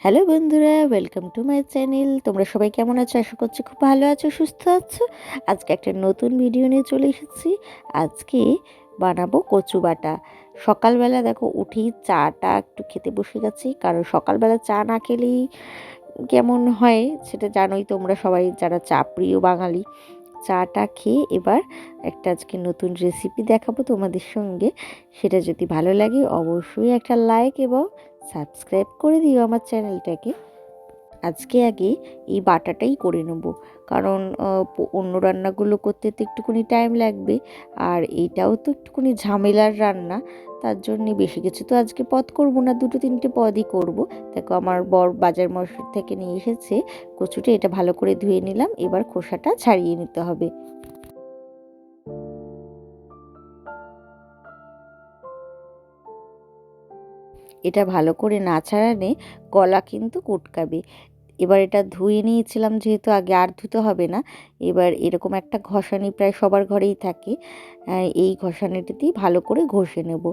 Hello বন্ধুরা, welcome to my channel. তোমরা সবাই কেমন আছো? আশা করছি খুব ভালো আছো, সুস্থ আছো। আজকে একটা নতুন ভিডিও নিয়ে চলে এসেছি। আজকে বানাবো কচু বাটা। সকালবেলা দেখো উঠেই চাটা একটু খেতে বসে গেছি, কারণ সকালবেলা চা না খেলেই কেমন হয় সেটা জানোই তোমরা সবাই, যারা চা প্রিয় বাঙালি। চাটা খেয়ে এবার একটা আজকে নতুন রেসিপি দেখাবো তোমাদের সঙ্গে। সেটা যদি ভালো লাগে অবশ্যই একটা লাইক এবং সাবস্ক্রাইব করে দিও আমার চ্যানেলটাকে। আজকে আগে এই বাটাটাই করে নেব, কারণ অন্য রান্নাগুলো করতে তো একটুখানি টাইম লাগবে, আর এইটাও তো একটুখানি ঝামেলার রান্না। তার জন্যে বেশি কিছু তো আজকে পদ করব না, দুটো তিনটে পদই করব। দেখো আমার বর বাজার মশলা থেকে নিয়ে এসেছে কচুটা, এটা ভালো করে ধুয়ে নিলাম। এবার খোসাটা ছাড়িয়ে নিতে হবে। এটা ভালো করে না ছাড়ালে গলা কিন্তু কুটকাবে। এবার এটা ধুয়ে নিয়েছিলাম যেহেতু, আগে আর ধুতে হবে না। এবার এরকম একটা ঘষানি প্রায় সবার ঘরেই থাকে, এই ঘষানিটিতেই ভালো করে ঘষে নেব।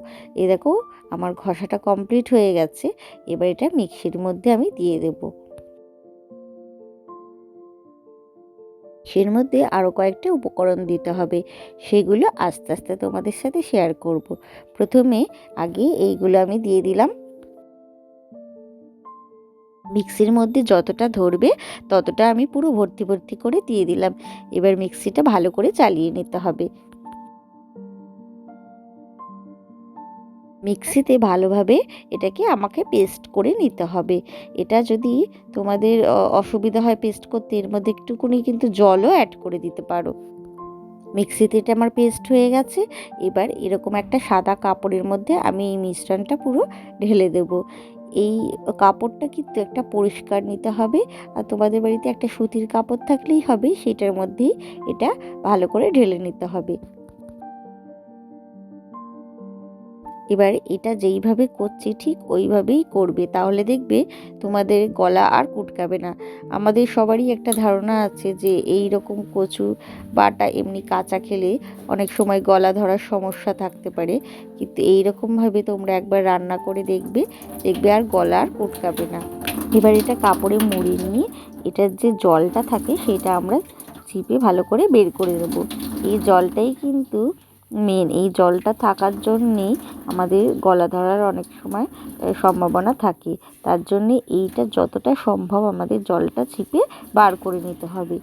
এই দেখো আমার ঘষাটা কমপ্লিট হয়ে গেছে। এবার এটা মিক্সির মধ্যে আমি দিয়ে দেব। এর মধ্যে আরও কয়েকটা উপকরণ দিতে হবে, সেগুলো আস্তে আস্তে তোমাদের সাথে শেয়ার করব। প্রথমে আগে এইগুলো আমি দিয়ে দিলাম। মিক্সির মধ্যে যতটা ধরবে ততটা আমি পুরো ভর্তি ভর্তি করে দিয়ে দিলাম। এবার মিক্সিটা ভালো করে চালিয়ে নিতে হবে। মিক্সিতে ভালোভাবে এটাকে আমাকে পেস্ট করে নিতে হবে। এটা যদি তোমাদের অসুবিধা হয় পেস্ট করতে, এর মধ্যে একটুখানি কিন্তু জলও অ্যাড করে দিতে পারো। মিক্সিতে এটা আমার পেস্ট হয়ে গেছে। এবার এরকম একটা সাদা কাপড়ের মধ্যে আমি এই মিশ্রণটা পুরো ঢেলে দেব। এই কাপড়টা কিন্তু একটা পরিষ্কার নিতে হবে, আর তোমাদের বাড়িতে একটা সুতির কাপড় থাকলেই হবে, সেটার মধ্যেই এটা ভালো করে ঢেলে নিতে হবে। এবার এটা যেইভাবে করছি ঠিক ওইভাবেই করবে, তাহলে দেখবে তোমাদের গলা আর কুটকাবে না। আমাদের সবারই একটা ধারণা আছে যে এই রকম কচু বাটা এমনি কাঁচা খেলে অনেক সময় গলা ধরার সমস্যা থাকতে পারে, কিন্তু এই রকমভাবে তোমরা একবার রান্না করে দেখবে, দেখবে আর গলা আর কুটকাবে না। এবার এটা কাপড়ে মুড়ে নিয়ে এটার যে জলটা থাকে সেটা আমরা চিপে ভালো করে বের করে দেবো। এই জলটাই কিন্তু মেন। এই জলটা থাকার জন্যেই আমাদের গলা ধরার অনেক সময় সম্ভাবনা থাকে। তার জন্যে এইটা যতটা সম্ভব আমাদের জলটা চিপে বার করে নিতে হবে।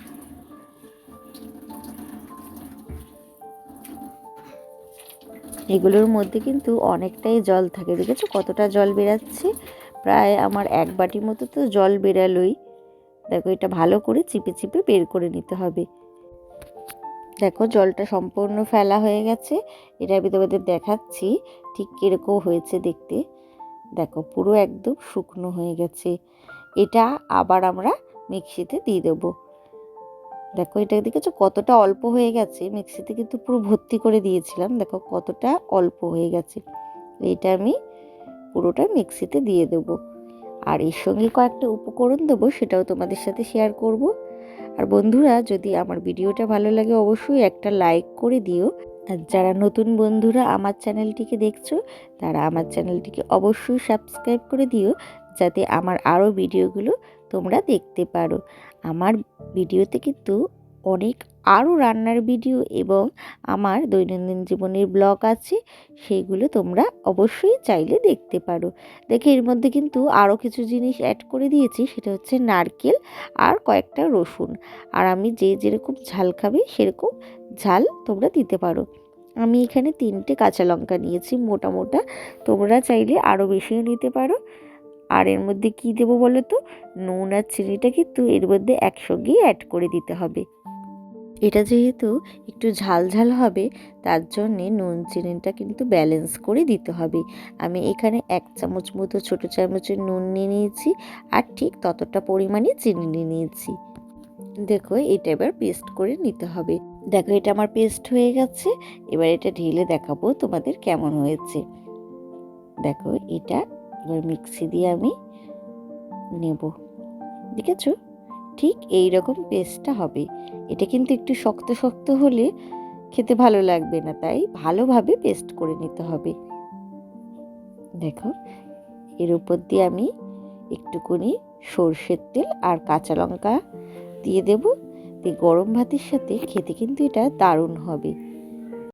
এগুলোর মধ্যে কিন্তু অনেকটাই জল থাকে, দেখেছো কতটা জল বেরাচ্ছে? প্রায় আমার এক বাটি মতো তো জল বেরালোই। দেখো এটা ভালো করে চিপে চিপে বের করে নিতে হবে। দেখো জলটা সম্পূর্ণ ফেলা হয়ে গেছে। এটা আমি তোমাদের দেখাচ্ছি ঠিক কীরকম হয়েছে দেখতে। দেখো পুরো একদম শুকনো হয়ে গেছে। এটা আবার আমরা মিক্সিতে দিয়ে দেবো। দেখো এটা দেখেছো কতটা অল্প হয়ে গেছে, মিক্সিতে কিন্তু পুরো ভর্তি করে দিয়েছিলাম, দেখো কতটা অল্প হয়ে গেছে। এটা আমি পুরোটা মিক্সিতে দিয়ে দেবো। আর এর সঙ্গে কয়েকটা উপকরণ দেবো, সেটাও তোমাদের সাথে শেয়ার করব। আর বন্ধুরা, যদি আমার ভিডিওটা ভালো লাগে অবশ্যই একটা লাইক করে দিও। আর যারা নতুন বন্ধুরা আমার চ্যানেলটিকে দেখছো, তারা আমার চ্যানেলটিকে অবশ্যই সাবস্ক্রাইব করে দিও, যাতে আমার আরও ভিডিওগুলো তোমরা দেখতে পারো। আমার ভিডিওতে কিন্তু অনেক আরও রান্নার ভিডিও এবং আমার দৈনন্দিন জীবনের ব্লগ আছে, সেইগুলো তোমরা অবশ্যই চাইলে দেখতে পারো। দেখে এর মধ্যে কিন্তু আরও কিছু জিনিস অ্যাড করে দিয়েছি, সেটা হচ্ছে নারকেল আর কয়েকটা রসুন। আর আমি যে যেরকম ঝাল খাবে সেরকম ঝাল তোমরা দিতে পারো। আমি এখানে 3টে কাঁচা লঙ্কা নিয়েছি মোটা মোটা, তোমরা চাইলে আরও বেশিও নিতে পারো। আর এর মধ্যে কি দেবো বলো তো? নুন আর চিনিটা কিন্তু এর মধ্যে একসঙ্গেই অ্যাড করে দিতে হবে। এটা যেহেতু একটু ঝাল ঝাল হবে, তার জন্যে নুন চিনিটা কিন্তু ব্যালেন্স করে দিতে হবে। আমি এখানে 1 চামচ মতো ছোটো চামচের নুন নিয়ে নিয়েছি, আর ঠিক ততটা পরিমাণে চিনি নিয়ে নিয়েছি। দেখো এটা এবার পেস্ট করে নিতে হবে। দেখো এটা আমার পেস্ট হয়ে গেছে। এবার এটা ঢেলে দেখাবো তোমাদের কেমন হয়েছে। দেখো এটা এবার মিক্সি দিয়ে আমি নেব, দেখেছো ঠিক এই রকম পেস্টটা হবে। এটা কিন্তু একটু শক্ত শক্ত হলে খেতে ভালো লাগবে না, তাই ভালোভাবে পেস্ট করে নিতে হবে। দেখো এর উপর দিয়ে আমি একটুখানি সর্ষের তেল আর কাঁচা লঙ্কা দিয়ে দেব। দিয়ে গরম ভাতের সাথে খেতে কিন্তু এটা দারুণ হবে।